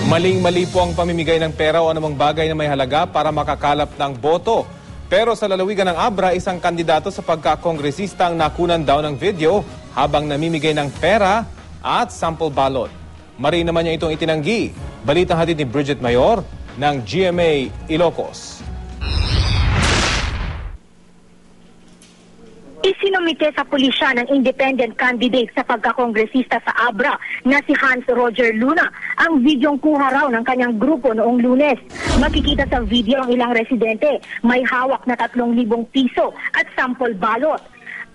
Maling-mali po ang pamimigay ng pera o anumang bagay na may halaga para makakalap ng boto. Pero sa lalawigan ng Abra, isang kandidato sa pagkakongresista ang nakunan daw ng video habang namimigay ng pera at sample ballot. Marin naman niya itong itinanggi. Balitang hatid ni Bridget Mayor ng GMA Ilocos. Isinumite sa pulisya ng independent candidate sa pagkakongresista sa Abra na si Hans Roger Luna ang videong kuha raw ng kanyang grupo noong Lunes. Makikita sa video ang ilang residente, may hawak na 3,000 piso at sample ballot.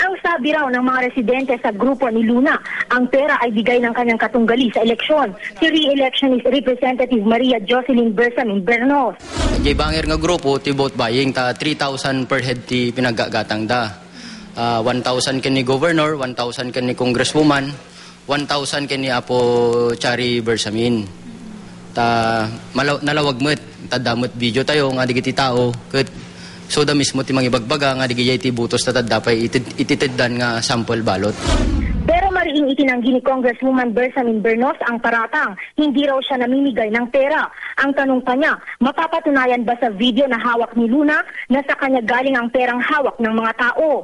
Ang sabi raw ng mga residente sa grupo ni Luna, ang pera ay bigay ng kanyang katunggali sa eleksyon, si re-electionist Representative Maria Jocelyn Bersamin Bernos. Banger nga grupo, ti vote buying, ta 3,000 per head ti pinagagatang da. 1,000 ken ni Governor, 1,000 ken ni Congresswoman, 1,000 ken ni Apo Chari Bersamin. Ta nalawag met, ta damot video tayo nga digiti tao ket so da mismo ti mangibagbaga nga digiti ti butos ta dapay ititeddan nga sample ballot. Pero mariing itinanggi ni Congresswoman Bersamin Bernos ang paratang, hindi raw siya namimigay ng pera. Ang tanong pa niya, mapapatunayan ba sa video na hawak ni Luna na sa kanya galing ang perang hawak ng mga tao?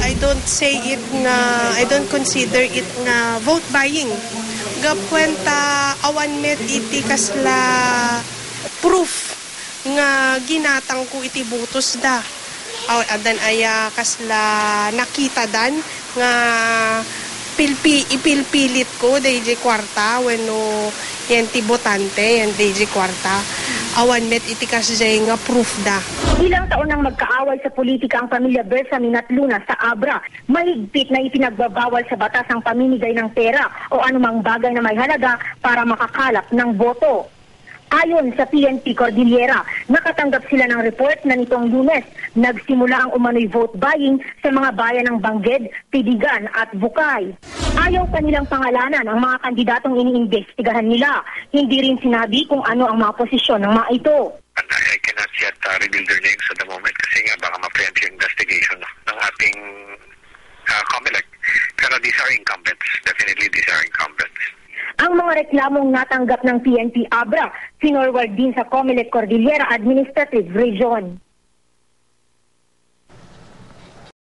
I don't say it nga, I don't consider it nga vote buying. Gapwenta awan met iti kasla proof nga ginatang ko iti butos da. Adan aya kasla nakita dan nga ipilpilit ko DJ kwarta wenno yan ti botante yan DJ kwarta. Awan met iti kasjay nga proof da. Ilang taon nang magkaaway sa politika ang pamilya Bersamin at Luna sa Abra. Mahigpit na ipinagbabawal sa batas ang pamimigay ng pera o anumang bagay na may halaga para makakalap ng boto. Ayon sa PNP Cordillera, nakatanggap sila ng report na nitong Lunes nagsimula ang umano'y vote buying sa mga bayan ng Bangged, Piligan at Bukay. Ayaw kanilang pangalanan ang mga kandidatong iniimbestigahan nila. Hindi rin sinabi kung ano ang mga posisyon ng mga ito. I cannot yet reveal their names at the moment kasi nga baka ma-preempt yung investigation ng ating COMELEC. Pero these are incumbents. Definitely these are incumbents. Ang mga reklamong natanggap ng PNP Abra, finorward din sa COMELEC Cordillera Administrative Region.